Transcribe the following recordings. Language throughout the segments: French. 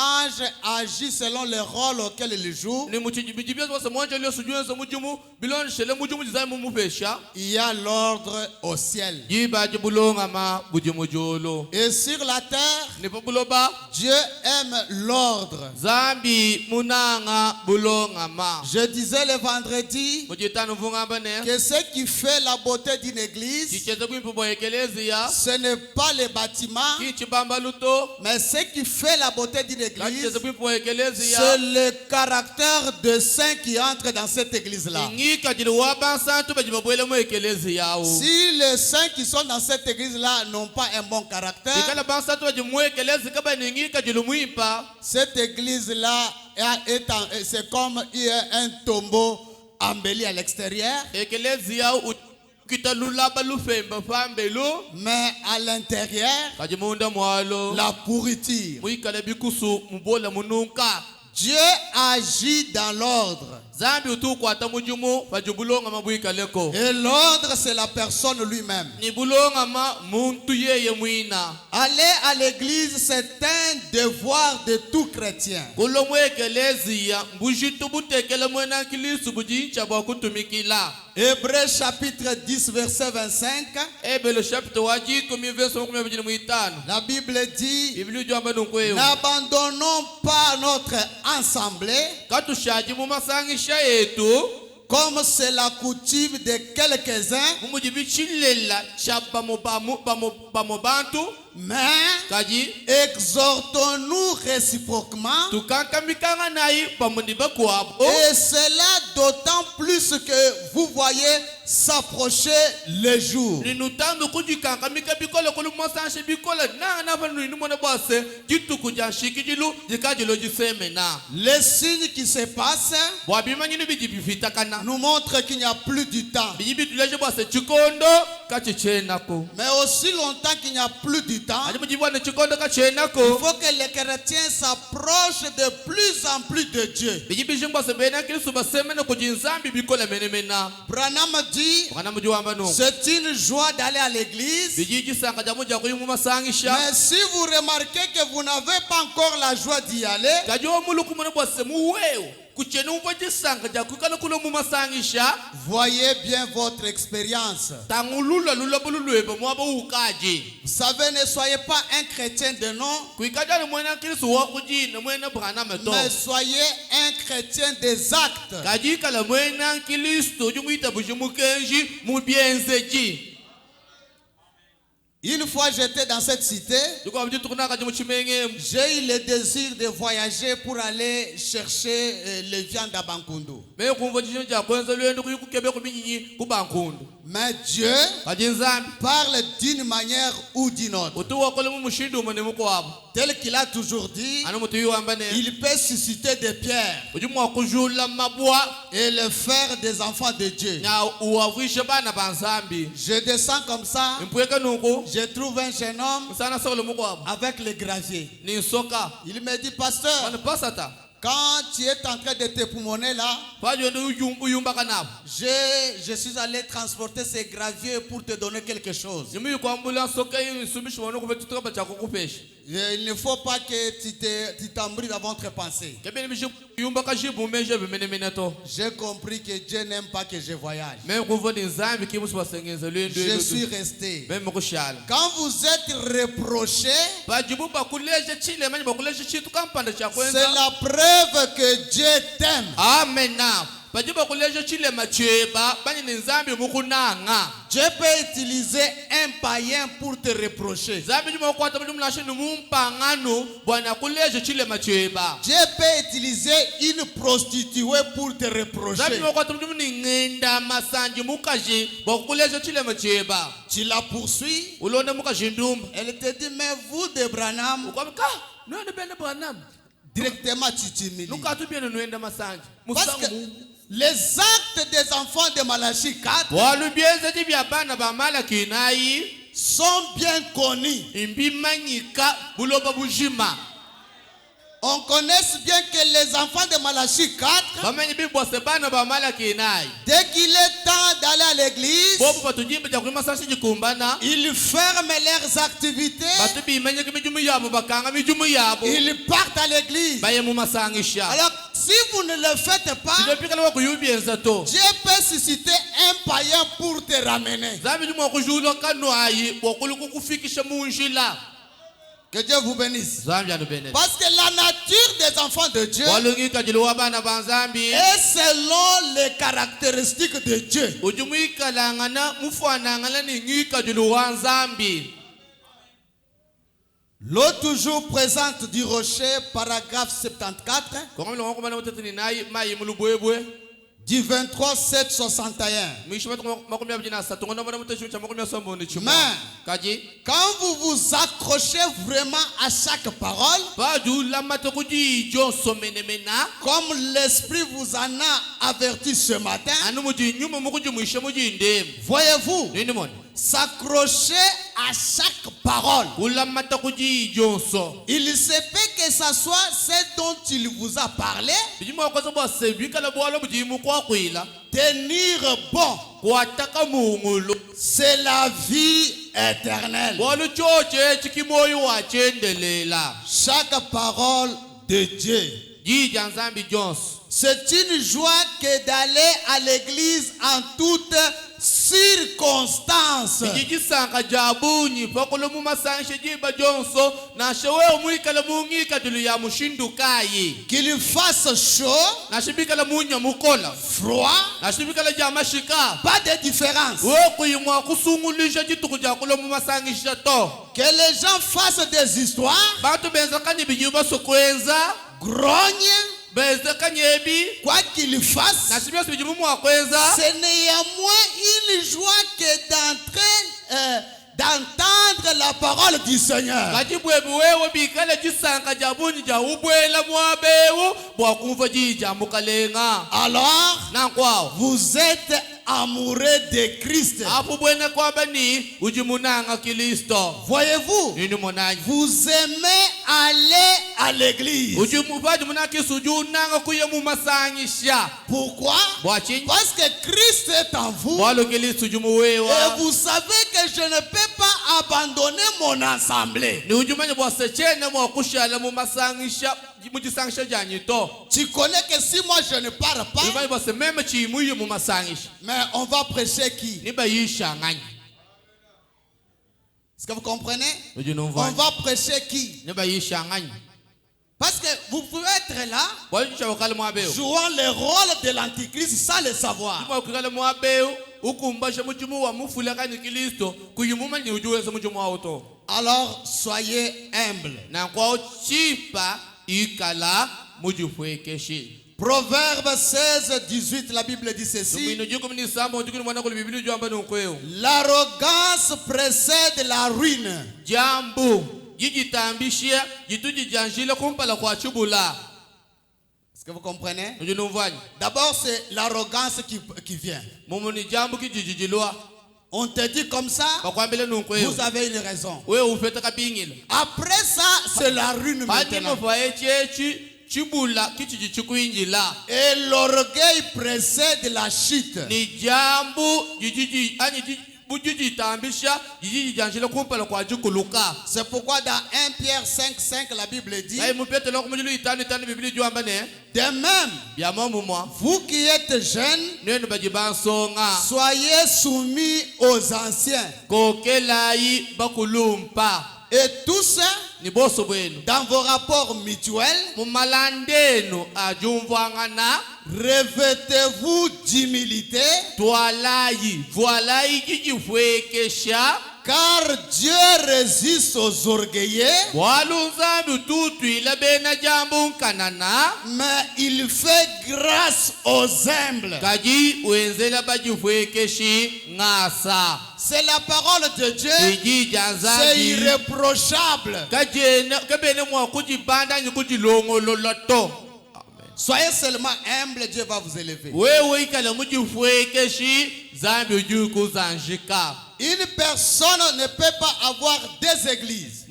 ange agit selon le rôle auquel il joue, il y a l'ordre au ciel. Et sur la terre, Dieu aime l'ordre. Je disais le vendredi que ce qui fait la beauté d'une église, ce n'est pas les bâtiments, mais ce qui fait la beauté d'une église, c'est le caractère de saints qui entre dans cette église-là. Si les saints qui sont dans cette église-là n'ont pas un bon caractère, cette église-là c'est comme un tombeau embelli à l'extérieur, mais à l'intérieur, la pourriture. Dieu agit dans l'ordre. Et l'ordre, c'est la personne lui-même. Aller à l'église, c'est un devoir de tout chrétien. Hébreux chapitre 10, verset 25. La Bible dit, n'abandonnons pas notre assemblée, comme c'est la coutume de quelques-uns, mais exhortons-nous réciproquement, et cela d'autant plus que vous voyez s'approcher le jour. Les signes qui se passent nous montrent qu'il n'y a plus du temps. Mais aussi longtemps qu'il n'y a plus du temps, il faut que les chrétiens s'approchent de plus en plus de Dieu. Branham dit, c'est une joie d'aller à l'église, mais si vous remarquez que vous n'avez pas encore la joie d'y aller, voyez bien votre expérience. Vous savez, ne soyez pas un chrétien de nom, mais soyez un chrétien des actes. Une fois j'étais dans cette cité, j'ai eu le désir de voyager pour aller chercher les viandes à Bankundu. Mais Dieu parle d'une manière ou d'une autre. Tel qu'il a toujours dit, il peut susciter des pierres et le faire des enfants de Dieu. Je descends comme ça, je trouve un jeune homme avec le gravier. Il me dit, pasteur, quand tu es en train de te poumonner là, je suis allé transporter ces graviers pour te donner quelque chose. Il ne faut pas que tu t'embrouilles dans votre pensée. J'ai compris que Dieu n'aime pas que je voyage. Je suis resté. Quand vous êtes reproché, c'est la preuve que Dieu t'aime. Amen. Dieu peut utiliser un païen pour te reprocher. Dieu peut utiliser une prostituée pour te reprocher. Tu la poursuis. Elle te dit, mais vous de Branham, directement tu t'humilies. Parce que les actes des enfants de Malachie 4 sont bien connus. On connaît bien que les enfants de Malachie 4, dès qu'il est temps d'aller à l'église, ils ferment leurs activités, ils partent à l'église. Alors, si vous ne le faites pas, Dieu peut susciter un païen pour te ramener. Que Dieu vous bénisse. Parce que la nature des enfants de Dieu est selon les caractéristiques de Dieu. L'eau toujours présente du rocher, paragraphe 74. Du 23, 7, 61. Mais quand vous vous accrochez vraiment à chaque parole, comme l'Esprit vous en a averti ce matin, voyez-vous, s'accrocher à chaque parole. Il se peut que ce soit ce dont il vous a parlé. Tenir bon, c'est la vie éternelle. Chaque parole de Dieu. C'est une joie que d'aller à l'église en toutes circonstances. Qu'il fasse chaud, froid, pas de différence. Que les gens fassent des histoires, grognent, quoi qu'il fasse, ce n'est à moins une joie que d'entendre la parole du Seigneur. Alors, vous êtes amoureux de Christ. Voyez-vous, vous aimez aller à l'église. Pourquoi? Parce que Christ est en vous. Et vous savez que je ne peux pas abandonner mon assemblée. Tu connais que si moi je ne pars pas, mais on va prêcher qui? Est-ce que vous comprenez? On va prêcher qui? Parce que vous pouvez être là, jouant le rôle de l'antichrist sans le savoir. Alors soyez humbles. Proverbe 16, 18, la Bible dit ceci: l'arrogance précède la ruine. Est-ce que vous comprenez? D'abord, c'est l'arrogance qui vient. On te dit comme ça, vous avez une raison. Après ça, c'est la ruine maintenant. Et l'orgueil précède la chute. C'est pourquoi dans 1 Pierre 5, 5, la Bible dit: de même, vous qui êtes jeunes, soyez soumis aux anciens. Et tous, dans vos rapports mutuels, revêtez-vous d'humilité, car Dieu résiste aux orgueilleux, mais il fait grâce aux humbles. C'est la parole de Dieu, c'est irréprochable. Soyez seulement humble, Dieu va vous élever. Une personne ne peut pas avoir des églises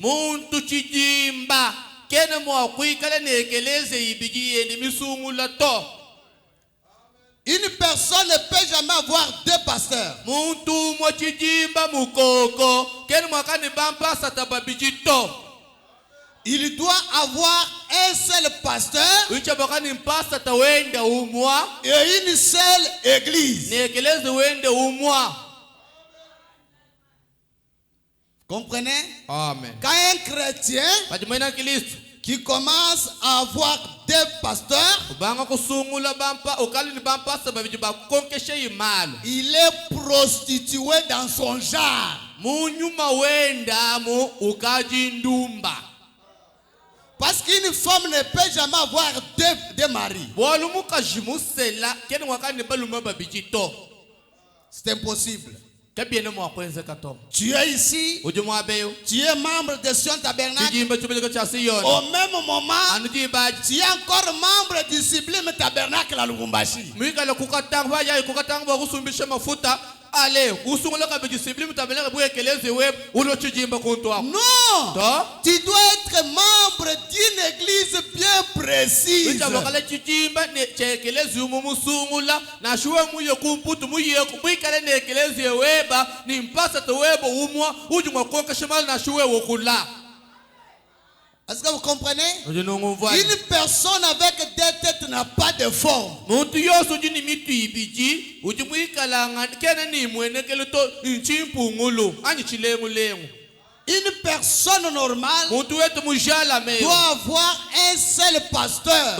Une personne ne peut jamais avoir deux pasteurs. Il doit avoir un seul pasteur et une seule église. Comprenez? Amen. Quand un chrétien qui commence à avoir deux pasteurs, il est prostitué dans son genre. Parce qu'une femme ne peut jamais avoir deux maris. C'est impossible. Tu es ici, tu es membre de Sion Tabernacle. Au même moment, tu es encore membre du Sublime Tabernacle à Lubumbashi. Non, tu dois être membre d'une église bien précise. Est-ce que vous comprenez? Une personne avec deux têtes n'a pas de forme. Une personne normale doit avoir un seul pasteur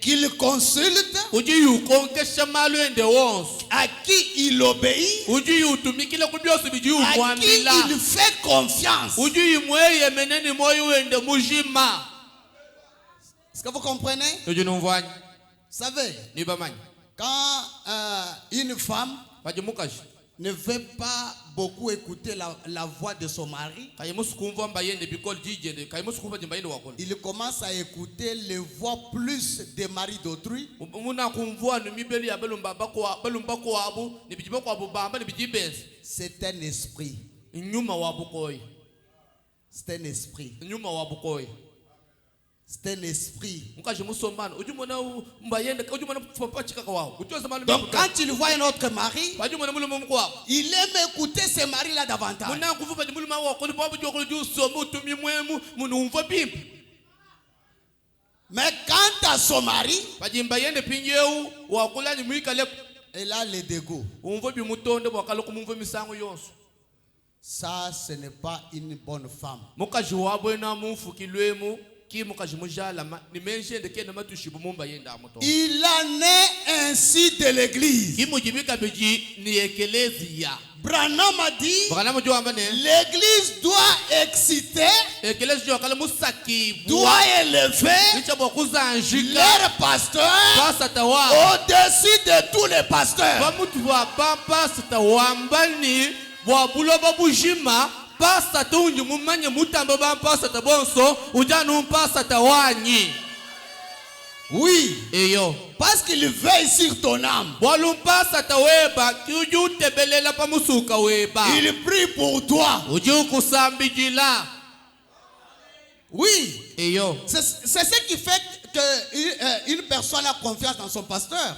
qu'il consulte, à qui il obéit, à qui il fait confiance. Est-ce que vous comprenez? Vous savez, quand une femme ne veut pas beaucoup écouter la voix de son mari, il commence à écouter les voix plus des maris d'autrui. C'est un esprit. C'est un esprit. C'est un esprit. Donc quand il voit un autre mari, il aime écouter ce mari-là davantage. Mais quant à son mari, elle a les dégoûts. Ça, ce n'est pas une bonne femme. Il en est ainsi de l'église. Branham a dit, l'église doit exciter, doit élever leur pasteur au-dessus de tous les pasteurs. Oui, parce qu'il veille sur ton âme. Il prie pour toi. Oui, c'est ce qui fait qu'une personne a confiance dans son pasteur.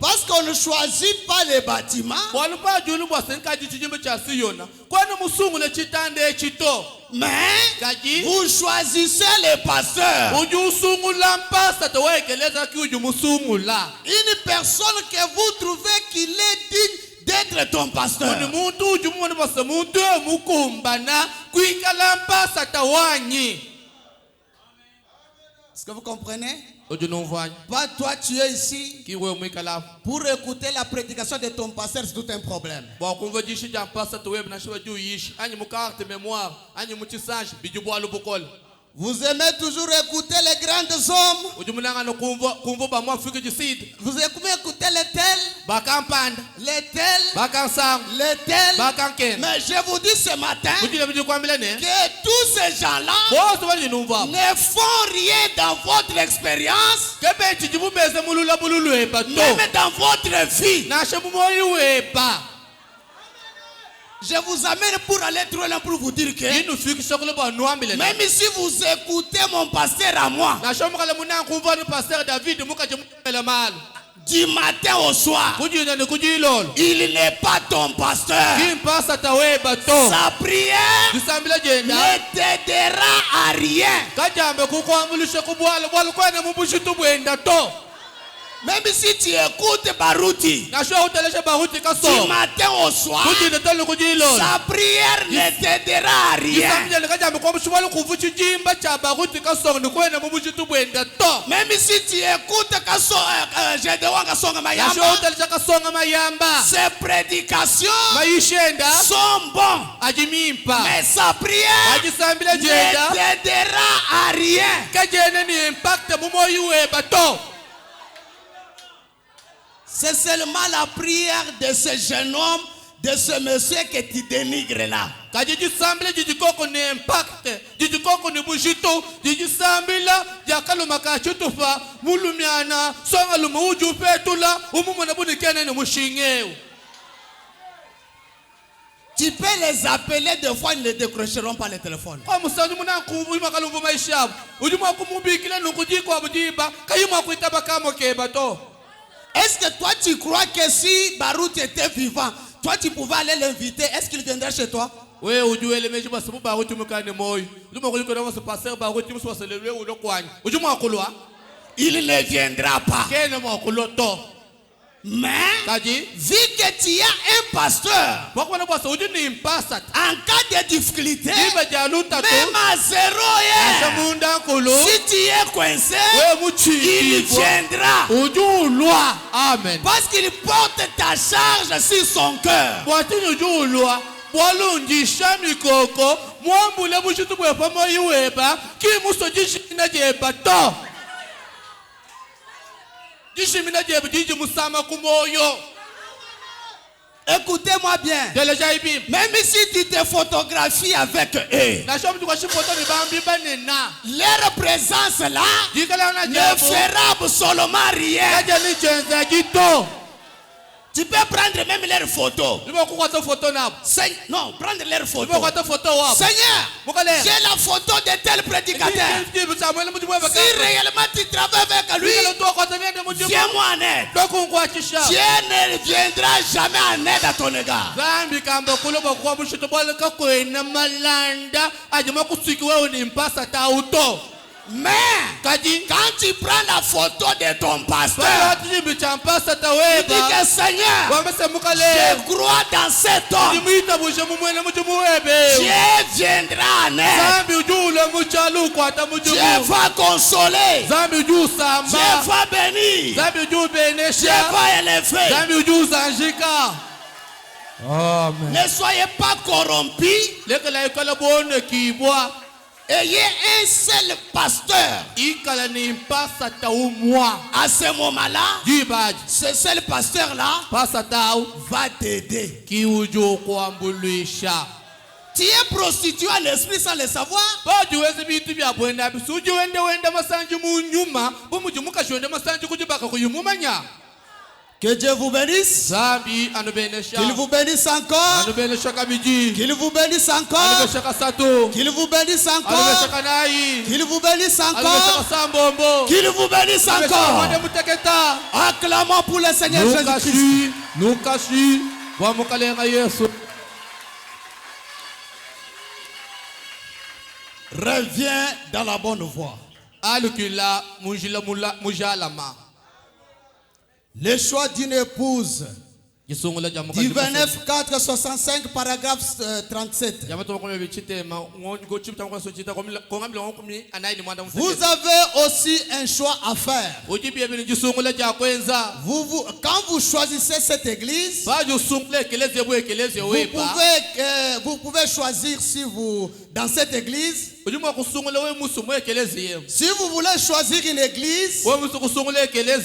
Parce qu'on ne choisit pas les bâtiments, mais vous choisissez les pasteurs. Une personne que vous trouvez qu'il est digne d'être ton pasteur. Est-ce que vous comprenez? Pas toi, tu es ici pour écouter la prédication de ton pasteur, c'est tout un problème. Vous aimez toujours écouter les grands hommes. Vous aimez écouter les tels, les tels, mais je vous dis ce matin que tous ces gens-là ne font rien dans votre expérience, même dans votre vie. Je vous amène pour aller trop loin pour vous dire que même si vous écoutez mon pasteur à moi, du matin au soir, il n'est pas ton pasteur. Sa prière ne t'aidera à rien. Même si tu écoutes Baruti du matin au soir, sa prière ne t'aidera à rien. Même si tu écoutes ses prédications sont bonnes, mais sa prière ne t'aidera à rien. C'est seulement la prière de ce jeune homme, de ce monsieur que tu dénigres là. Tu peux les appeler, des fois ils ne décrocheront pas le téléphone. Est-ce que toi tu crois que si Baruch était vivant, toi tu pouvais aller l'inviter, est-ce qu'il viendrait chez toi? Il ne viendra pas. Mais vu que tu as un pasteur, en cas de difficulté, même à 0 heure, si tu es coincé, il viendra. Amen. Parce qu'il porte ta charge sur son cœur. Écoutez-moi bien. Même si tu te photographies avec eux, leur présence là ne fera absolument rien. Tu peux prendre même leurs photos. Non, prendre leurs photos. Seigneur, j'ai la photo de tel prédicateur. Si réellement tu travailles avec lui, viens-moi en aide. Dieu ne viendra jamais en aide à ton égard. Mais quand tu prends la photo de ton pasteur, tu dis que Seigneur, je crois dans cet homme. Dieu viendra en aide. Dieu va consoler. Dieu va bénir. Dieu va élever. Amen. Ne soyez pas corrompus. Ayez un seul pasteur. À ce moment-là, ce seul pasteur-là va t'aider. Tu es prostitué à l'esprit sans le savoir. Que Dieu vous bénisse. Qu'il vous bénisse encore. Qu'il vous bénisse encore. Qu'il vous bénisse encore. Qu'il vous bénisse encore. Qu'il vous bénisse encore. Acclamons pour le Seigneur Jésus-Christ. Reviens dans la bonne voie. Le choix d'une épouse. Du 29-4-65, paragraphe 37. Vous avez aussi un choix à faire. Quand vous choisissez cette église, vous pouvez choisir si vous, dans cette église, Si vous voulez choisir une église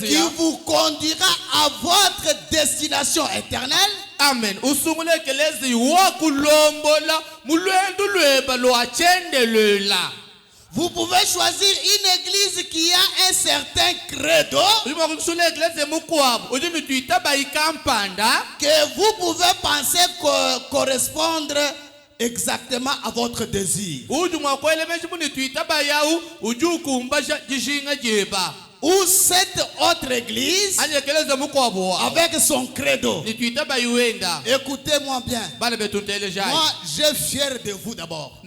qui vous conduira à votre destination éternelle, Amen. vous pouvez choisir une église qui a un certain credo que vous pouvez penser correspondre exactement à votre désir. Ou cette autre église avec son credo. Écoutez-moi bien. Moi, je suis fier de vous d'abord.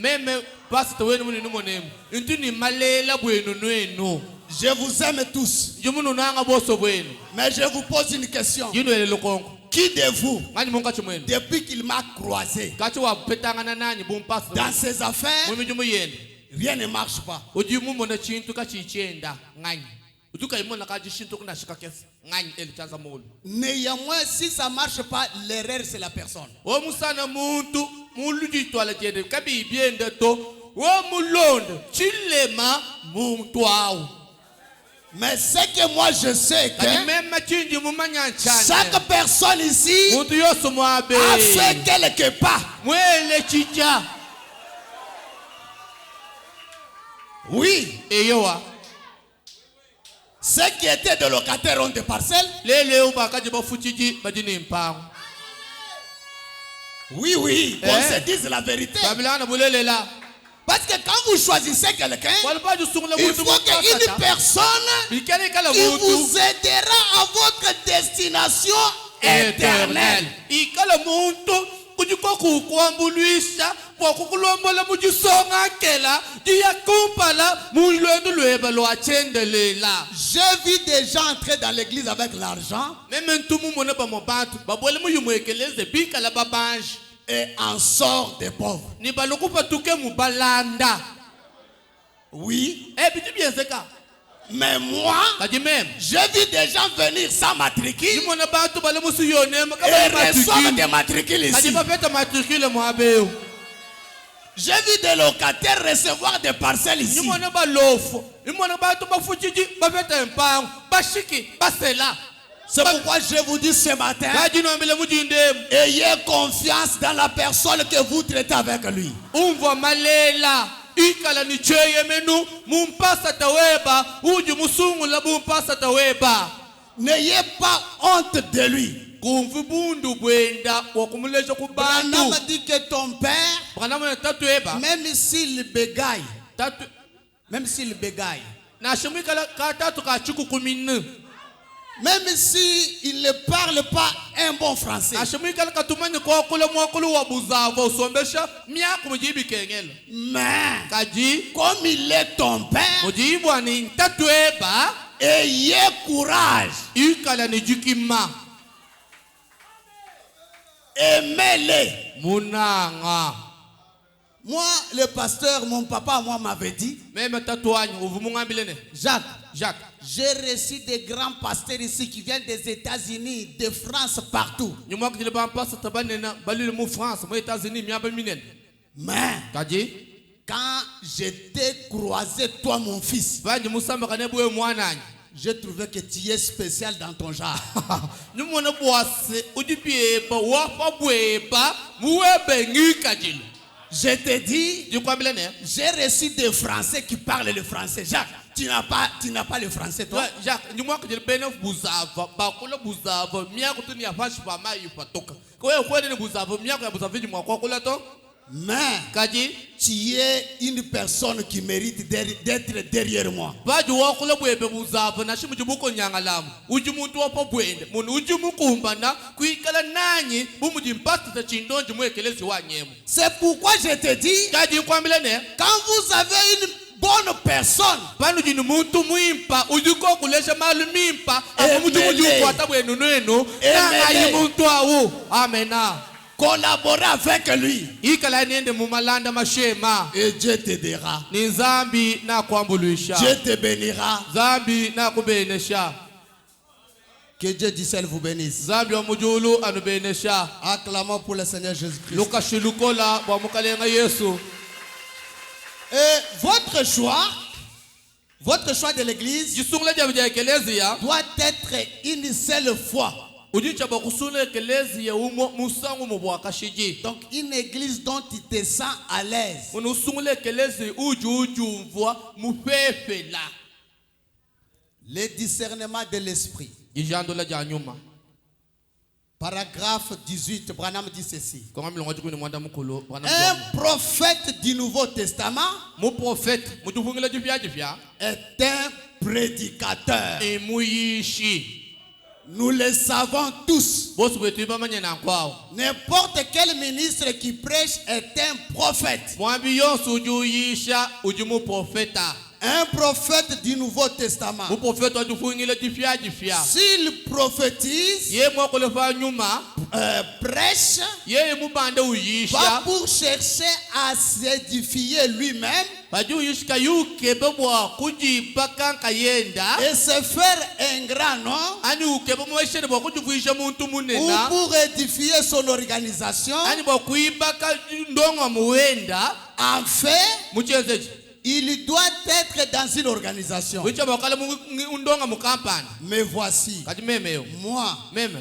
Je vous aime tous. Mais je vous pose une question. Qui de vous, depuis qu'il m'a croisé dans ses affaires, rien ne marche pas? Néanmoins, si ça ne marche pas, l'erreur c'est la personne. Mais c'est que moi je sais que chaque personne ici a fait quelque part. Oui. Ceux qui étaient des locataires ont des parcelles. Oui, on se dise la vérité. Parce que quand vous choisissez quelqu'un, il faut qu'une personne qui vous aidera à votre destination éternelle. J'ai vu des gens entrer dans l'église avec l'argent et en sort des pauvres. Oui. Mais moi, j'ai vu des gens venir sans matricule et reçoivent des matricules ici. J'ai vu des locataires recevoir des parcelles ici. C'est pourquoi je vous dis ce matin, ayez confiance dans la personne que vous traitez avec lui. N'ayez pas honte de lui. Branham dit que ton père, même s'il bégaye, même s'il ne parle pas un bon français, mais comme il est ton père, ayez courage. Aimez-les. Moi, le pasteur, mon papa, moi m'avait dit, Jacques, j'ai reçu des grands pasteurs ici qui viennent des États-Unis, de France, partout. Mais quand je t'ai croisé, toi mon fils, j'ai trouvé que tu es spécial dans ton genre. Je te dis, j'ai reçu des Français qui parlent le français. Jacques, tu n'as pas le français, toi? Mais tu es une personne qui mérite d'être derrière moi. C'est pourquoi je te dis, quand vous avez une bonne personne, collaborer avec lui et Dieu t'aidera. Dieu te bénira. Que Dieu du ciel vous bénisse. Acclamons pour le Seigneur Jésus-Christ. Votre choix de l'église doit être une seule foi. Donc une église dont tu te sens à l'aise. Le discernement de l'esprit. Paragraphe 18, Branham dit ceci. Un prophète du Nouveau Testament est un prédicateur. Nous le savons tous. N'importe quel ministre qui prêche est un prophète. Un prophète du Nouveau Testament. S'il prophétise, prêche, pas pour chercher à s'édifier lui-même et se faire un grand nom, ou pour édifier son organisation, en fait, il doit être dans une organisation. Mais voici, moi,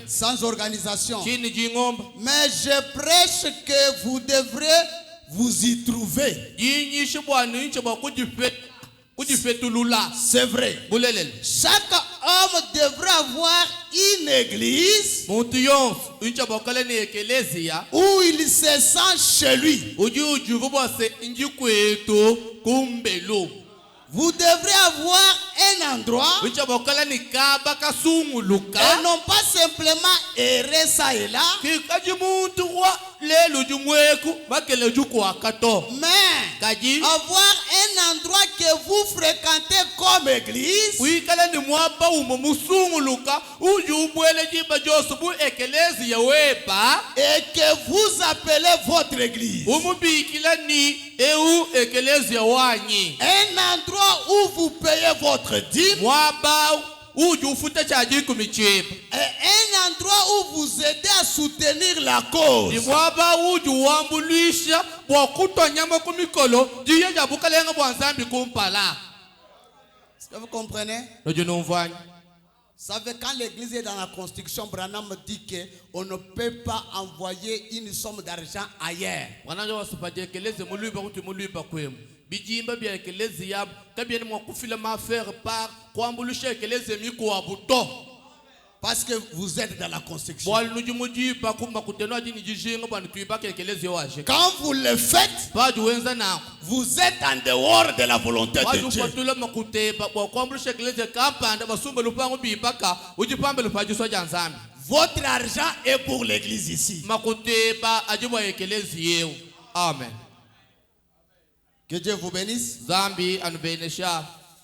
sans organisation, mais je prêche que vous devrez vous y trouver. C'est vrai. Chaque homme devrait avoir une église où il se sent chez lui. Vous devrez avoir un endroit et non pas simplement errer ça et là, mais avoir un endroit que vous fréquentez comme église et que vous appelez votre église. Un endroit où vous payez votre dîme. Et un endroit où vous aidez à soutenir la cause. Est-ce que vous comprenez? Vous savez, quand l'église est dans la construction, Branham dit qu'on ne peut pas envoyer une somme d'argent ailleurs. Parce que vous êtes dans la construction. Quand vous le faites, vous êtes en dehors de la volonté de Dieu. Votre argent est pour l'église ici. Amen. Que Dieu vous bénisse.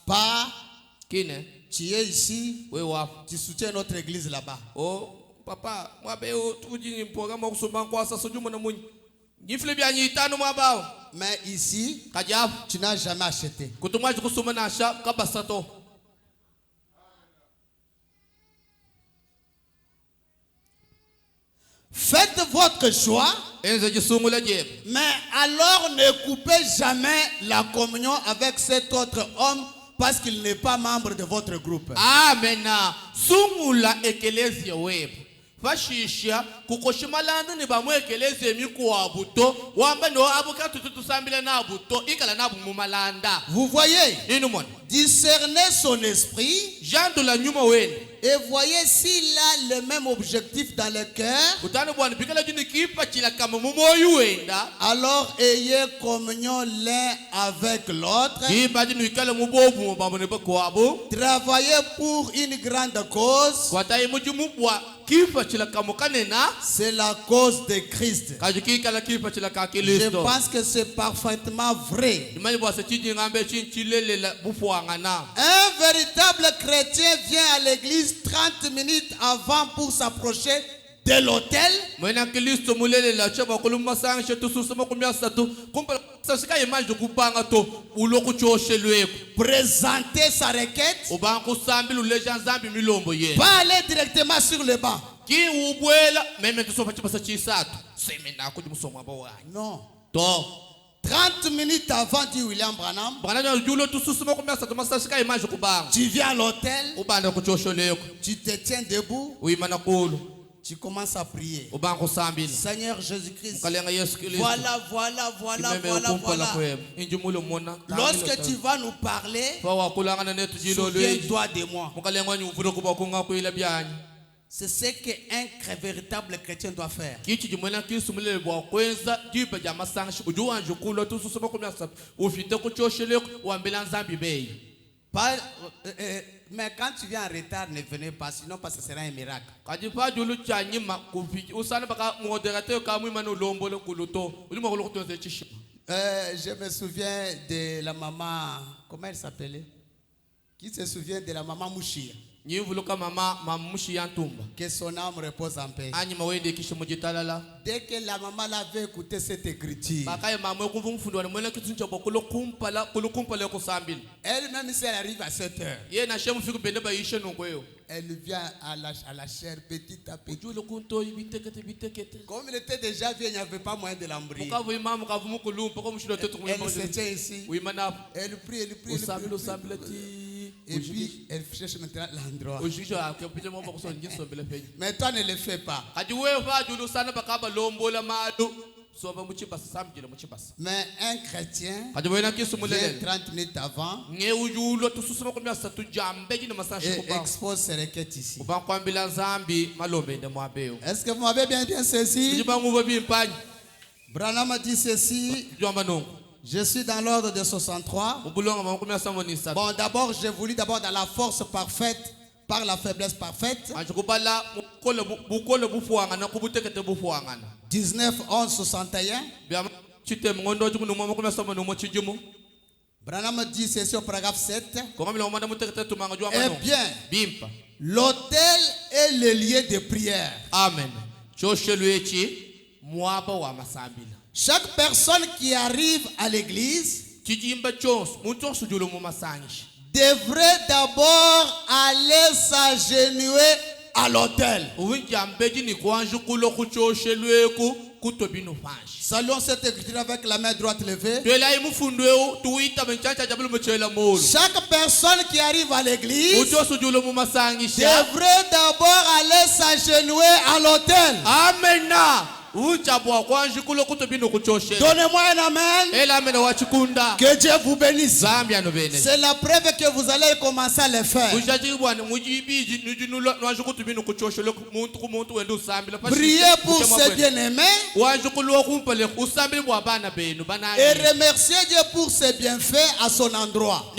Pas tu es ici, tu soutiens notre église là-bas. Oh, papa, mais ici, tu n'as jamais acheté. Faites votre choix, mais alors ne coupez jamais la communion avec cet autre homme parce qu'il n'est pas membre de votre groupe. Amen. Sungula ekelezi web. Fashisha kukoshimalanda ni bamwekeleze mikuwa buto wamba no abuka tutusambile na buto ikala na bumumalanda. Vous voyez? Discernez son esprit. Jean de la nyuma wen. Et voyez s'il a le même objectif dans le cœur. Alors ayez communion l'un avec l'autre. Travaillez pour une grande cause. C'est la cause de Christ. Je pense que c'est parfaitement vrai. Un véritable chrétien vient à l'église 30 minutes avant pour s'approcher de l'autel. Présenter sa requête. Pas aller directement sur le banc. Non. 30 minutes avant, dit William Branham, tu viens à l'hôtel, tu te tiens debout, tu commences à prier. Seigneur Jésus-Christ, voilà. Lorsque tu vas nous parler, souviens-toi de moi. C'est ce qu'un véritable chrétien doit faire. Mais quand tu viens en retard, ne venez pas, sinon parce que ce sera un miracle. Je me souviens de la maman, comment elle s'appelait? Qui se souvient de la maman Mouchia? Que son âme repose en paix. Dès que la maman avait écouté cette écriture, elle-même si elle arrive à 7 heures, elle vient à la chair petit à petit. Comme il était déjà vieux, il n'y avait pas moyen de l'embryer. Elle se tient ici. Elle prie. Et puis elle cherche maintenant l'endroit. Mais toi ne le fais pas. Mais un chrétien vient 30 minutes avant et expose ses requêtes ici. Est-ce que vous m'avez bien saisi? Branham a dit ceci. Je suis dans l'ordre de 63. Bon, d'abord, je vous lis d'abord dans la force parfaite par la faiblesse parfaite. 19, 11, 61. Branham dit ceci au paragraphe 7. Eh bien, l'autel est le lieu de prière. Amen. Chaque personne qui arrive à l'église devrait d'abord aller s'agenouiller à l'autel. Saluons cette écriture avec la main droite levée. Chaque personne qui arrive à l'église devrait d'abord aller s'agenouiller à l'autel. Amen. Donnez-moi un amen. Que Dieu vous bénisse. C'est la preuve que vous allez commencer à le faire. Priez pour ses bien-aimés et remerciez Dieu pour ses bienfaits à son endroit.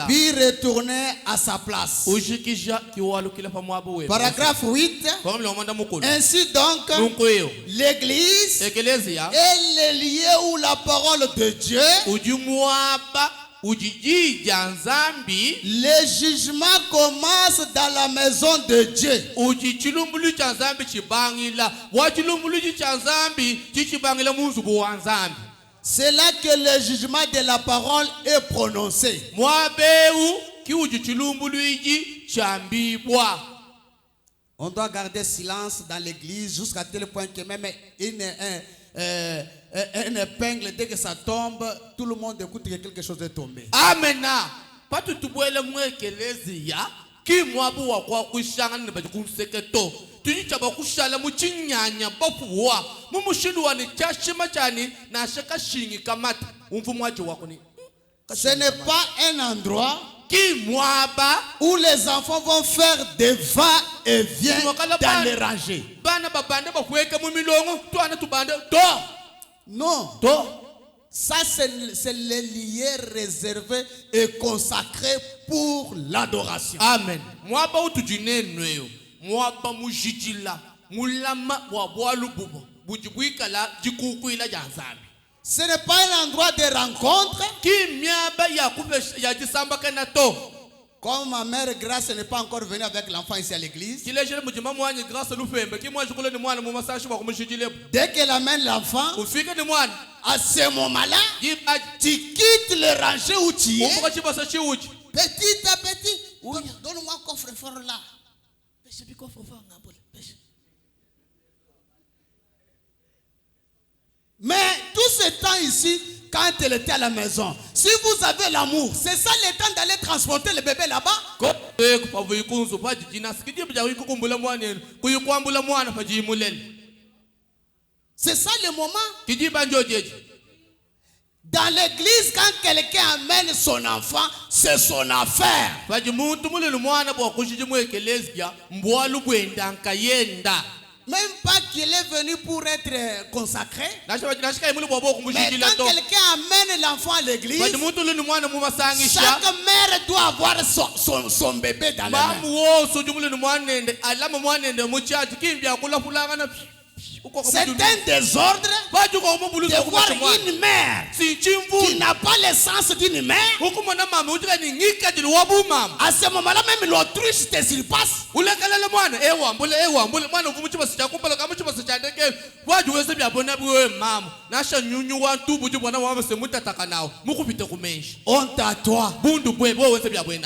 Puis retournez à sa place. Paragraphe 8. Ainsi donc, l'église est le lieu où la parole de Dieu, le jugement commence dans la maison de Dieu. C'est là que le jugement de la parole est prononcé. On doit garder silence dans l'église jusqu'à tel point que même une épingle, dès que ça tombe, tout le monde écoute que quelque chose est tombé. Amen. Ce n'est pas un endroit où les enfants vont faire des va-et-vient dans les rangées. Non. Ça, c'est le lieu réservé et consacré pour l'adoration. Amen. Ce n'est pas un endroit de rencontre. Comme ma mère Grâce n'est pas encore venue avec l'enfant ici à l'église, dès qu'elle amène l'enfant, à ce moment-là, tu quittes le rangé où tu es. Petit à petit, donne-moi un coffre-fort là. temps ici quand elle était à la maison. Si vous avez l'amour, c'est ça le temps d'aller transporter le bébé là-bas. C'est ça le moment. Dans l'église, quand quelqu'un amène son enfant, c'est son affaire. Même pas qu'il est venu pour être consacré. Mais quand quelqu'un amène l'enfant à l'église, chaque mère doit avoir son bébé dans la main. C'est un désordre de voir une mère qui n'a pas l'essence d'une mère. À ce moment-là, même l'autruche te surpasse. Honte à toi.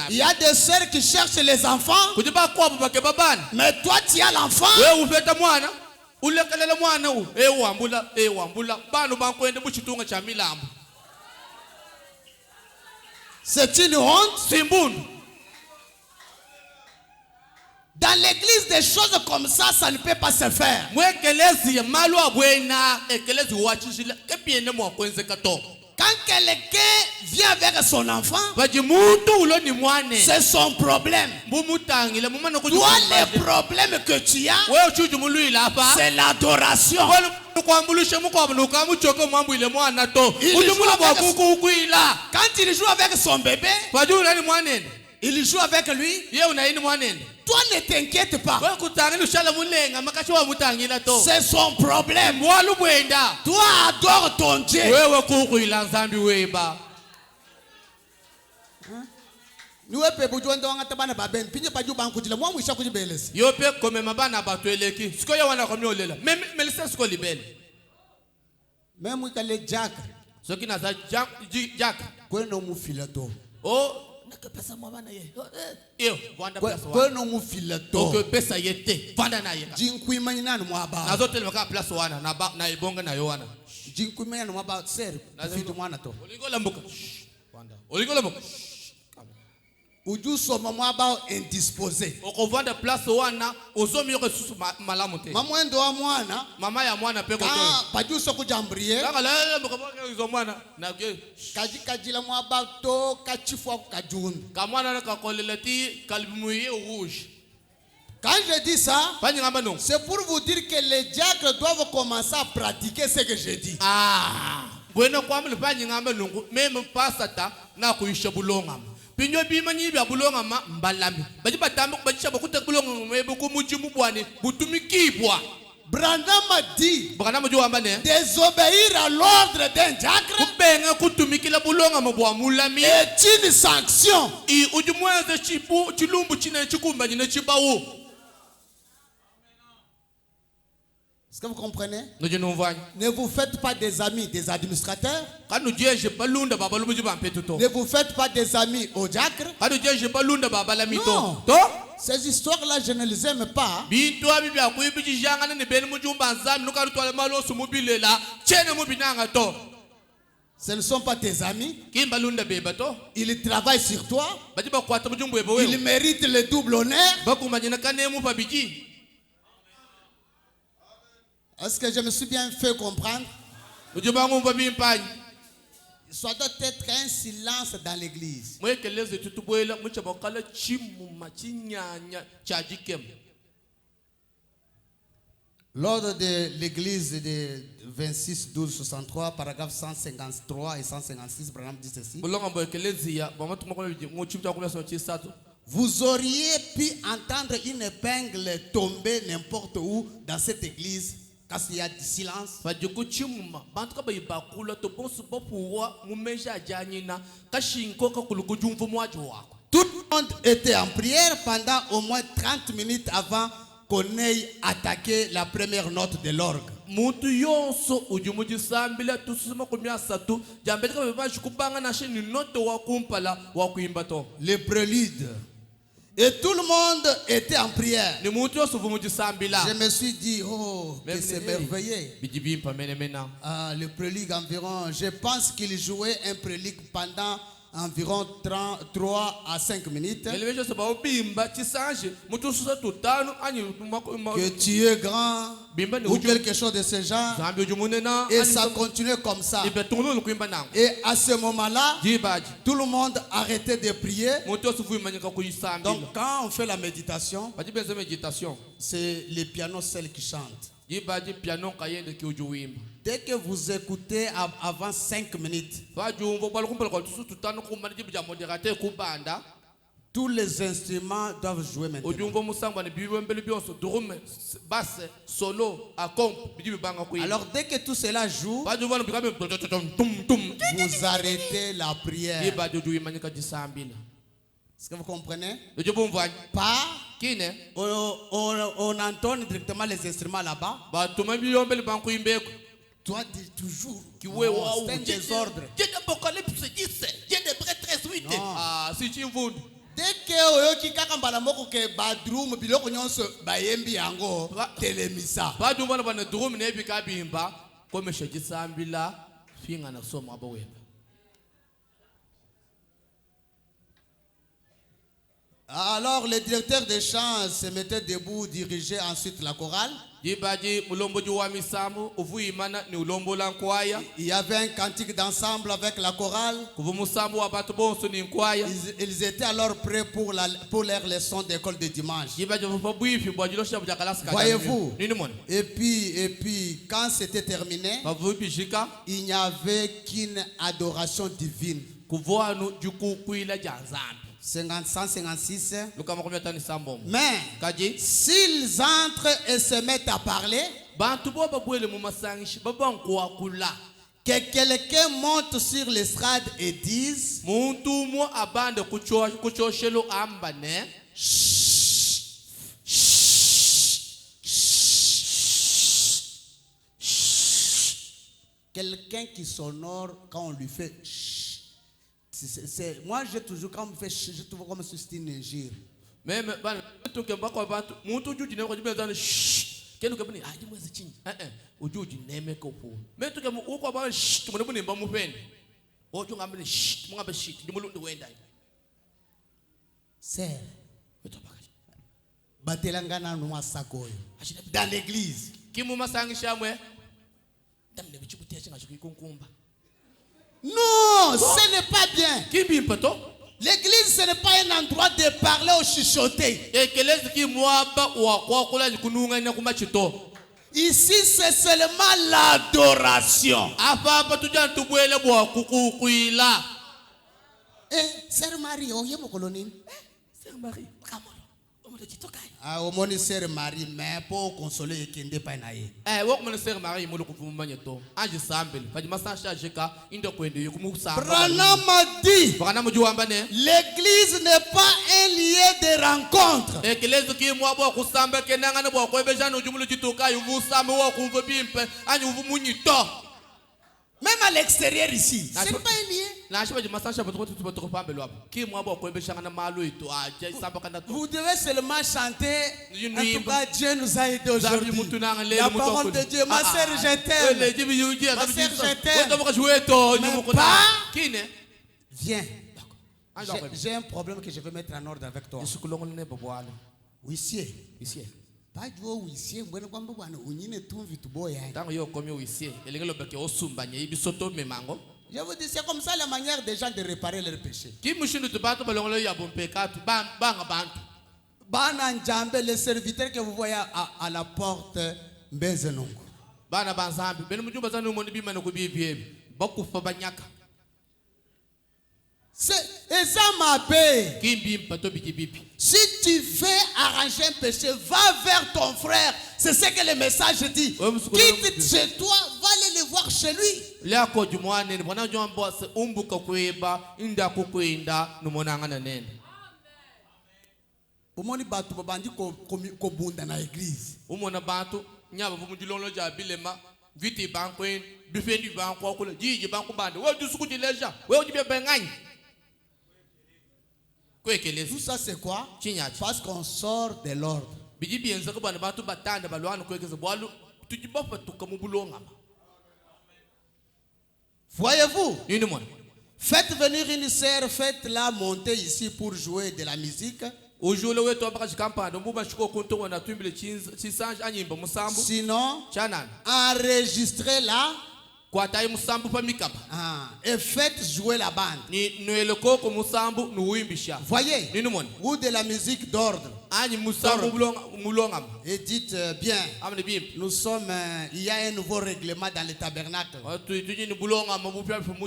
Il y a des sœurs qui cherchent les enfants, mais toi tu as l'enfant. C'est une honte. Dans l'église, des choses comme ça ne peut pas se faire. Quand quelqu'un vient avec son enfant, c'est son problème. Toi, le problème que tu as, c'est l'adoration. Quand il joue avec son bébé, il joue avec lui. Toi, ne t'inquiète pas. C'est son problème. Toi, adore ton Dieu. Même quand les Jack, Uju soma mwaba indisposé. Okovanda place wana ozomi yokesusu Maman ndo mwana. Mama ya mwana peko to. Paju soko jambrier. Kala mukabaka izo mwana na ke. Kajila mwaba to kachifwa kajun. Kamwana na kakoleleti kalbimuye rouge. Quand je dis ça, c'est pour vous dire que les diacres doivent commencer à pratiquer ce que je dis. Bueno kwamle panyingamba lungu meme pasata na kuisha bulonga. Pinyo bimanyi bya bulonga mbalami. Baji batambe kubajisha bakuta bulonga mebe kumujimu bwane butumikibwa. Branham a dit Branham joamba ne désobéir à l'ordre d'un diacre kubenga kutumikila bulonga mabwa mulami est une sanction. I ujumweze chipu chilumbu chine chikumba nyine chibawo. Est-ce que vous comprenez? Ne vous faites pas des amis des administrateurs. Ne vous faites pas des amis au diacre. Non. Ces histoires-là, je ne les aime pas. Ce ne sont pas tes amis. Ils travaillent sur toi. Ils méritent le double honneur. Est-ce que je me suis bien fait comprendre? Ça doit être un silence dans l'église. L'ordre de l'église de 26 12 63 paragraphe 153 et 156 Branham dit ceci. Vous auriez pu entendre une épingle tomber n'importe où dans cette église. Quand il y a du silence, tout le monde était en prière pendant au moins 30 minutes avant qu'on ait attaqué la première note de l'orgue. Le prélude Et tout le monde était en prière. Je me suis dit, oh, que c'est merveilleux. Le prélude environ, je pense qu'il jouait un prélude pendant environ 3 à 5 minutes. Que tu es grand ou quelque chose de ce genre. Et ça continuait comme ça. Et à ce moment-là, tout le monde arrêtait de prier. Donc quand on fait la méditation, c'est le piano seul qui chante. Dès que vous écoutez avant 5 minutes, tous les instruments doivent jouer maintenant. Alors dès que tout cela joue, vous arrêtez la prière. Est-ce que vous comprenez? Pas. On entonne directement les instruments là-bas. Toi, dis toujours. C'est un désordre. Non. Dès que oyoki kaka mbala moko ke badroom biloko nyonso bayembi yango telemisa. Alors le directeur des chants se mettait debout, dirigeait ensuite la chorale. Il y avait un cantique d'ensemble avec la chorale. Ils étaient alors prêts pour leur leçon d'école de dimanche. Voyez-vous? Et puis quand c'était terminé, il n'y avait qu'une adoration divine. 156. Mais s'ils entrent et se mettent à parler, que quelqu'un monte sur l'estrade et dise, quelqu'un qui s'honore quand on lui fait moi j'ai toujours quand on me fait je trouve comme si c'était une injure. Même dans l'église. Non, ce n'est pas bien. L'église, ce n'est pas un endroit de parler au chuchoter. Ici, c'est seulement l'adoration. Sœur Marie, oh, mon colonel. Sœur Marie, au moins sœur Marie, mais pour consoler qui n'est pas naïe. Branham m'a dit, l'église n'est pas un lieu de rencontre. Même à l'extérieur ici, ce n'est pas un lieu. Vous devez seulement chanter. En tout cas, Dieu nous a aidés aujourd'hui. La parole de Dieu, ma sœur, je t'aime. Ma sœur, je t'aime. Mais pas. Viens. J'ai un problème que je veux mettre en ordre avec toi. Huissier. Je vous dis, c'est comme ça la manière des gens de réparer leurs péchés. Les serviteurs que vous voyez à la porte, c'est ça ma paix. Si tu veux arranger un péché, va vers ton frère. C'est ce que le message dit. Quitte chez toi, va aller le voir chez lui. Umoni batu babandi ko bunda na église. Umona batu nyaba bumujilolo ja bilema viti bankwen bifendi banko ko jiji banko bande wo dusuku dileja wo dibe bengany. Tout ça c'est quoi? Parce qu'on sort de l'ordre. Voyez-vous? Faites venir une sœur, faites-la monter ici pour jouer de la musique. Sinon, enregistrez-la. Et faites jouer la bande. Voyez, ou de la musique d'ordre. Et dites bien, il y a un nouveau règlement dans le tabernacle.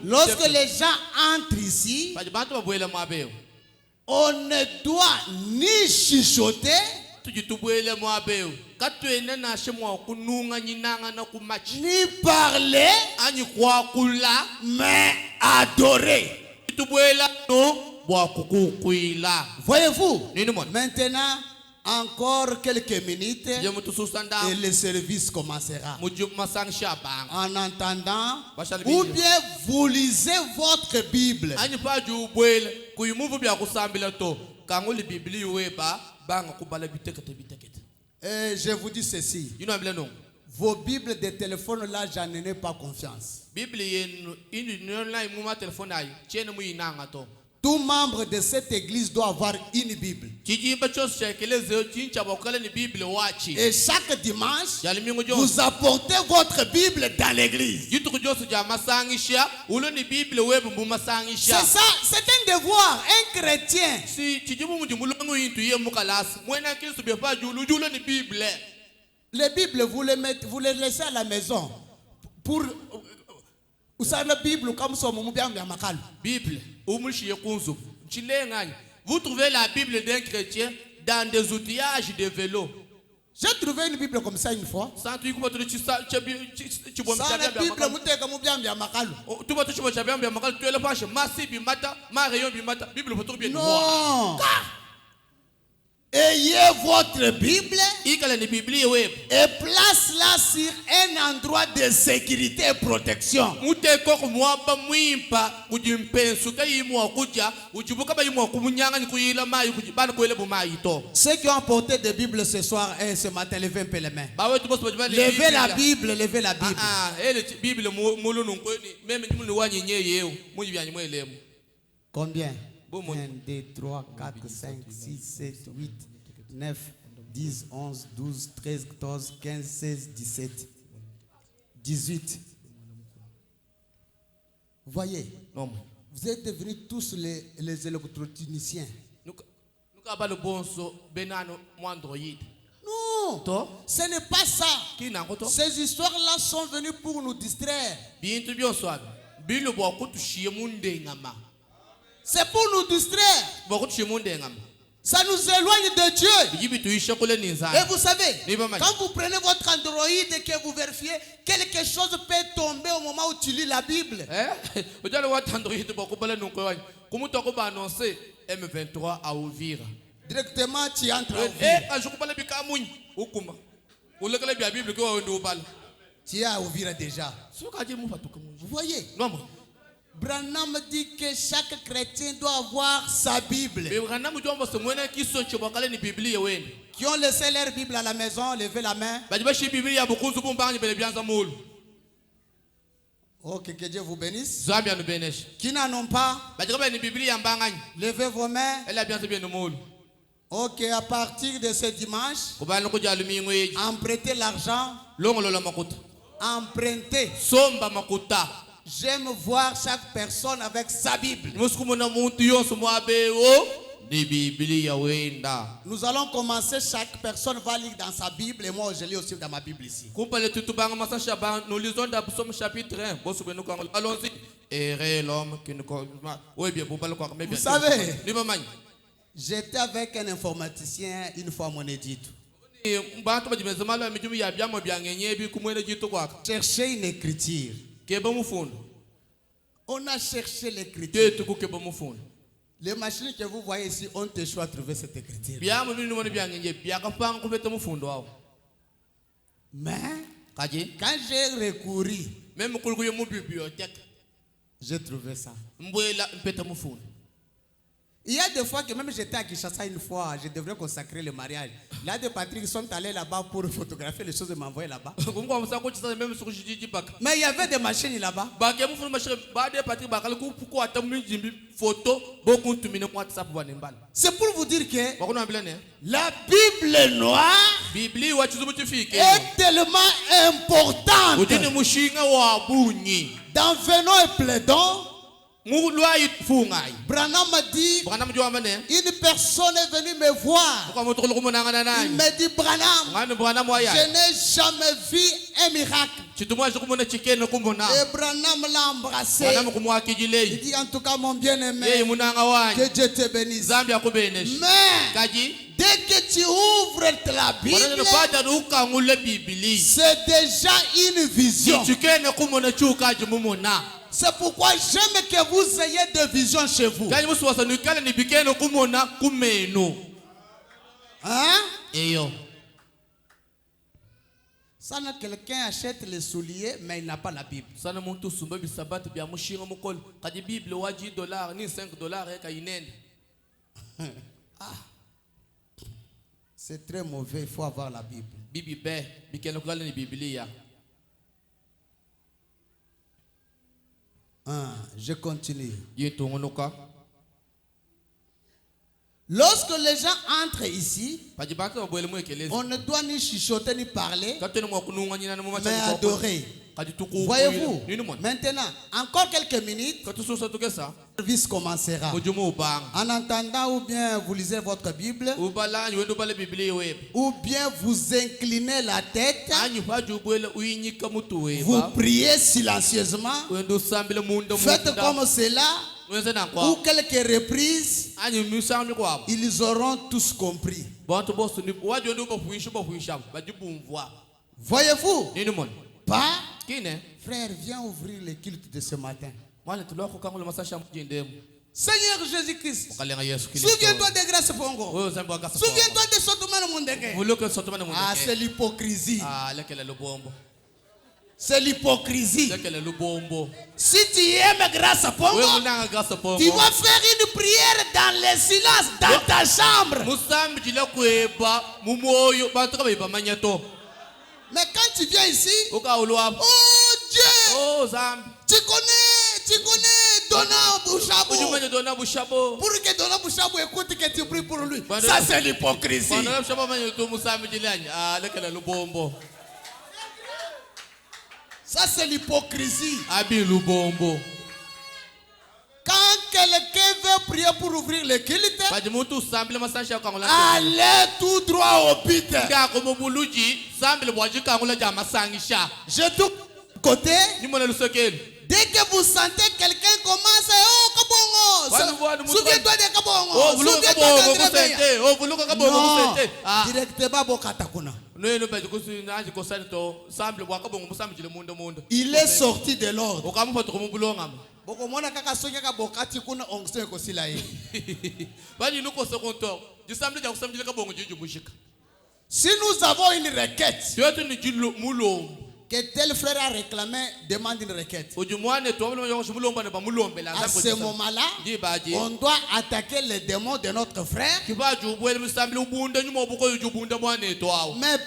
Lorsque les gens entrent ici, on ne doit ni chuchoter, ni parler, mais adorer. Voyez-vous? Maintenant, encore quelques minutes et le service commencera. En attendant, ou bien vous lisez votre Bible. Et je vous dis ceci. Vos Bibles de téléphone là, j'en ai pas confiance. Tout membre de cette église doit avoir une Bible. Et chaque dimanche, vous apportez votre Bible dans l'église. C'est ça, c'est un devoir, un chrétien. Les Bibles, vous les laissez à la maison. Pour vous savez la Bible comme ça, Bible. Vous trouvez la Bible d'un chrétien dans des outillages de vélo. J'ai trouvé une Bible comme ça une fois. Non. Ayez votre Bible et place-la sur un endroit de sécurité et protection. Ceux qui ont apporté des Bibles ce soir et ce matin, levez un peu les mains. Levez la Bible, levez la Bible. Combien? 1, 2, 3, 4, 5, 6, 7, 8, 9, 10, 11, 12, 13, 14, 15, 16, 17, 18. Voyez, vous êtes devenus tous les électrotechniciens. Non, ce n'est pas ça. Ces histoires-là sont venues pour nous distraire. C'est pour nous distraire. Ça nous éloigne de Dieu. Et vous savez, quand vous prenez votre Android et que vous vérifiez, quelque chose peut tomber au moment où tu lis la Bible. M23 à Ouvira. Directement, tu entres tu es à Ouvira déjà. Vous voyez? Branham dit que chaque chrétien doit avoir sa Bible. Qui ont laissé leur Bible à la maison, levez la main. Ok, que Dieu vous bénisse. Qui n'en ont pas, levez vos mains. Ok, à partir de ce dimanche, empruntez l'argent. Empruntez. J'aime voir chaque personne avec sa Bible. Nous allons commencer, chaque personne va lire dans sa Bible et moi je lis aussi dans ma Bible ici. Nous lisons dans Psaume chapitre 1. Allons-y. Vous savez, j'étais avec un informaticien une fois à mon édite. Chercher une écriture. On a cherché l'écriture. Les machines que vous voyez ici ont échoué à trouver cette écriture. Mais quand j'ai recouru, j'ai trouvé ça. Il y a des fois que même j'étais à Kinshasa une fois, je devrais consacrer le mariage. Là, des Patrick sont allés là-bas pour photographier les choses et m'envoyer là-bas. Mais il y avait des machines là-bas. C'est pour vous dire que la Bible noire est tellement importante. Dans Venons et Plaidons, Branham a dit, une personne est venue me voir. Il me dit, Branham, je n'ai jamais vu un miracle. Et Branham l'a embrassé. Il dit, en tout cas, mon bien-aimé, que Dieu te bénisse. Mais dès que tu ouvres la Bible, c'est déjà une vision. C'est pourquoi j'aime que vous ayez des visions chez vous. Hein? Ça, quelqu'un achète les souliers, mais il n'a pas la Bible. C'est très mauvais, il faut avoir la Bible. Je continue. Lorsque les gens entrent ici, on ne doit ni chuchoter ni parler, mais adorer. Voyez-vous, maintenant, encore quelques minutes, le service commencera. En attendant, ou bien vous lisez votre Bible, ou bien vous inclinez la tête, vous priez silencieusement, faites comme cela, ou quelques reprises, ils auront tous compris. Voyez-vous, pas, frère, viens ouvrir le culte de ce matin. Seigneur Jésus-Christ, souviens-toi des grâces Pongo. Souviens-toi de Sotomane Mondeke. Ah, c'est l'hypocrisie. C'est l'hypocrisie. Si tu aimes grâce Pongo, tu vas faire une prière dans le silence, dans ta chambre. Mais quand tu viens ici, oh Dieu, tu connais Donna Bouchabou. Pour que Donna Bouchabou écoute que tu pries pour lui. Ça c'est l'hypocrisie. Ça c'est l'hypocrisie. Quand quelqu'un veut prier pour ouvrir le culte, allez tout droit au but. Je tout côté. Dès que vous sentez quelqu'un commencer, oh Kabongo, souviens-toi de Kabongo, souviens-toi de non, directement Bokatakuna. Il est sorti de l'ordre. Si nous avons une requête que tel frère a réclamé, demande une requête. À ce moment-là, on doit attaquer les démons de notre frère, mais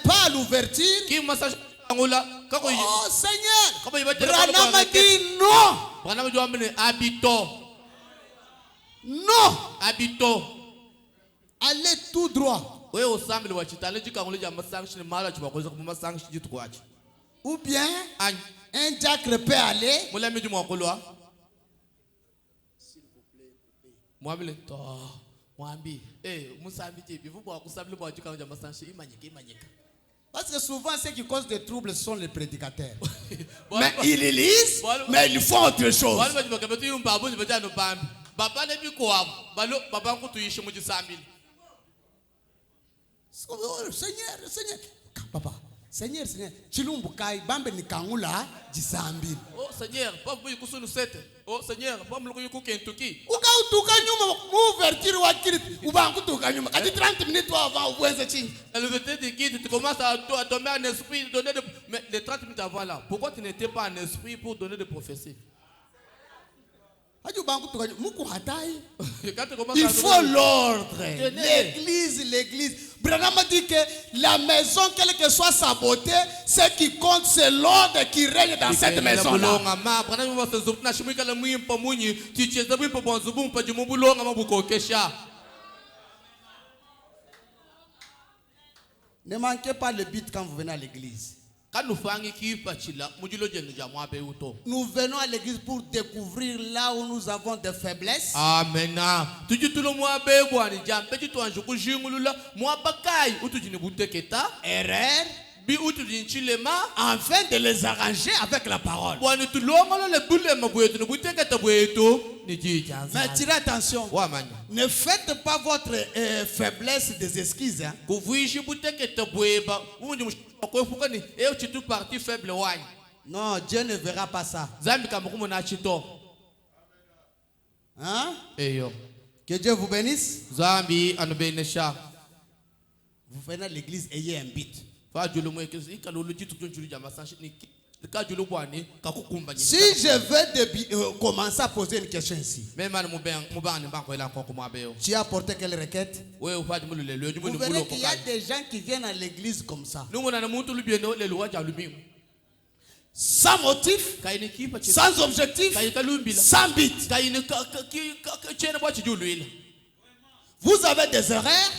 pas à l'ouverture. Oh Seigneur, Branham a dit non. Non. Allez tout droit. Ou bien un diacre peut aller. S'il vous plaît, parce que souvent, ceux qui causent des troubles sont les prédicateurs. Mais ils lisent, mais ils font autre chose. Seigneur, papa. Seigneur, Chilumbukai, Bambe Nikangula, Jisambi. Oh Seigneur, pas vous kusunu sete. Oh Seigneur, pas me le Kentucky. Uka utukanyuma, ouverture wa kirit, ubangu tukanyuma. Kati 30 minutes avant, vous êtes ching. Elle veut te dire, tu commences à tomber en esprit, donner de. Mais les 30 minutes avant là, pourquoi tu n'étais pas en esprit pour donner des prophéties? Il faut l'ordre. L'église. Branham dit que la maison, quelle que soit sa beauté, ce qui compte, c'est l'ordre qui règne dans cette maison-là. Ne manquez pas le but quand vous venez à l'église. Nous venons à l'église pour découvrir là où nous avons des faiblesses. Amen. Erreurs. Afin de les arranger avec la parole. Mais tirez attention. Ne faites pas votre faiblesse des excuses. Hein. Non, Dieu ne verra pas ça. Hein? Que Dieu vous bénisse. Vous venez à l'église, ayez un but. Si je veux commencer à poser une question ici, tu as apporté quelle requête? Vous verrez qu'il y a des gens qui viennent à l'église comme ça. Sans motif, sans objectif, sans but. Vous avez des erreurs,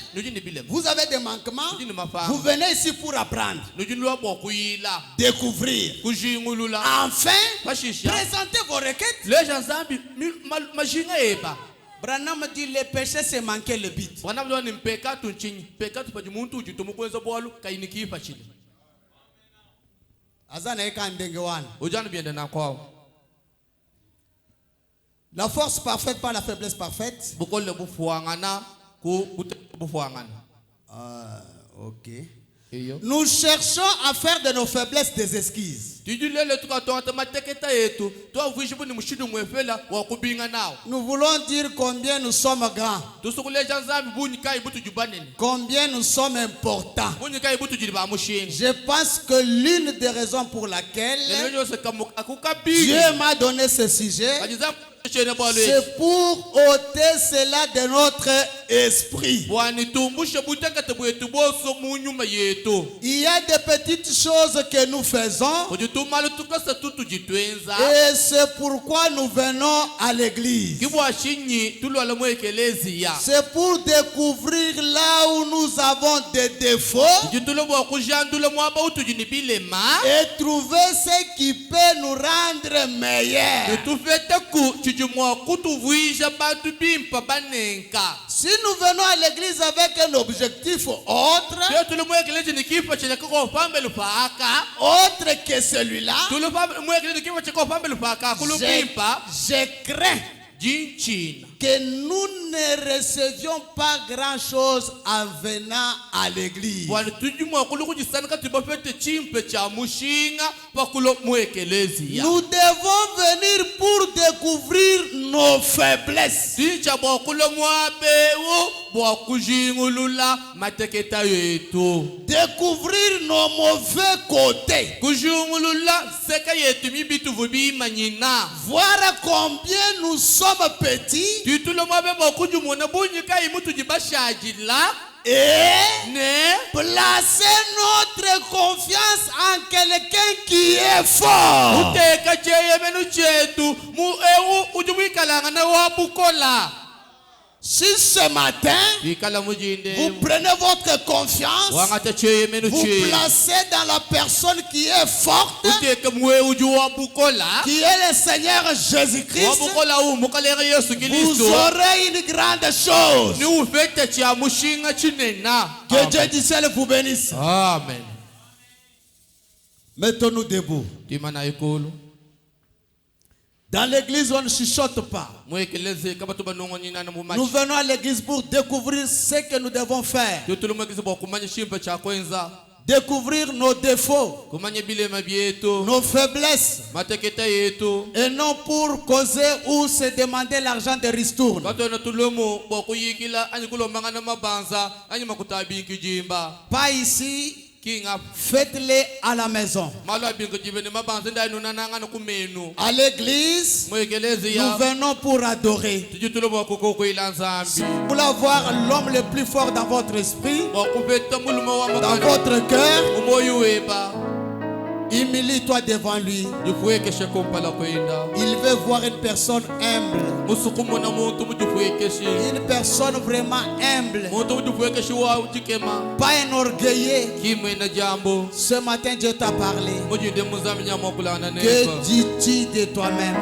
vous avez des manquements, vous venez ici pour apprendre, découvrir, enfin, présenter vos requêtes. Branham dit le péché c'est manquer le but. La force parfaite par la faiblesse parfaite. Ok. Nous cherchons à faire de nos faiblesses des excuses. Nous voulons dire combien nous sommes grands. Combien nous sommes importants. Je pense que l'une des raisons pour laquelle Dieu m'a donné ce sujet, c'est pour ôter cela de notre esprit. Il y a des petites choses que nous faisons et c'est pourquoi nous venons à l'église. C'est pour découvrir là où nous avons des défauts et trouver ce qui peut nous rendre meilleurs. Si nous venons à l'église avec un objectif autre que celui-là, je crains que nous ne recevions pas grand-chose en venant à l'église. Nous devons venir pour découvrir nos faiblesses. Découvrir nos mauvais côtés. Voir combien nous sommes petits et placer notre confiance en quelqu'un qui est fort. Si ce matin, vous prenez votre confiance, vous placez dans la personne qui est forte, qui est le Seigneur Jésus-Christ, vous aurez une grande chose. Que Dieu du ciel vous bénisse. Amen. Mettons-nous debout. Dans l'église, on ne chuchote pas. Nous venons à l'église pour découvrir ce que nous devons faire. Découvrir nos défauts, nos faiblesses, et non pour causer ou se demander l'argent de ristourne. Pas ici faites-les à la maison. À l'église, nous venons pour adorer. Pour avoir l'homme le plus fort dans votre esprit, dans votre cœur, humilie-toi devant lui. Il veut voir une personne humble. Une personne vraiment humble. Pas un orgueilleux. Ce matin, Dieu t'a parlé. Que dis-tu de toi-même?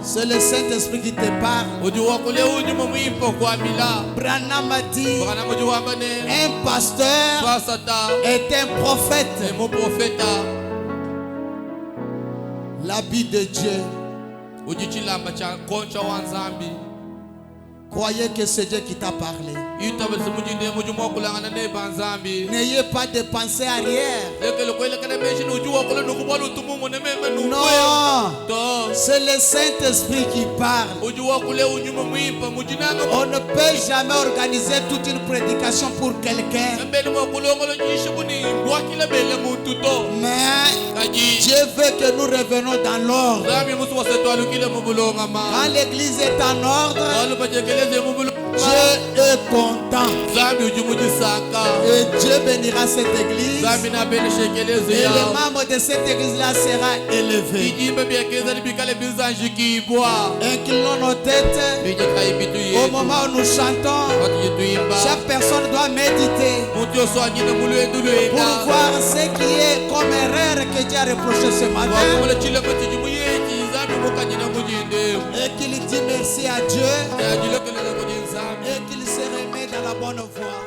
C'est le Saint-Esprit qui te parle. Branham a dit, un pasteur est un prophète. L'habit de Dieu. Croyez que c'est Dieu qui t'a parlé. N'ayez pas de pensée arrière. Non, c'est le Saint-Esprit qui parle. On ne peut jamais organiser toute une prédication pour quelqu'un. Mais Dieu veut que nous revenions dans l'ordre. Quand l'église est en ordre, Dieu est content. Et Dieu bénira cette église. Et le membre de cette église-là sera élevé. Inclinons nos têtes. Au moment où nous chantons, chaque personne doit méditer pour voir ce qui est comme erreur que Dieu a reproché ce matin. Et qu'il dit merci à Dieu. Et qu'il se remet dans la bonne voie.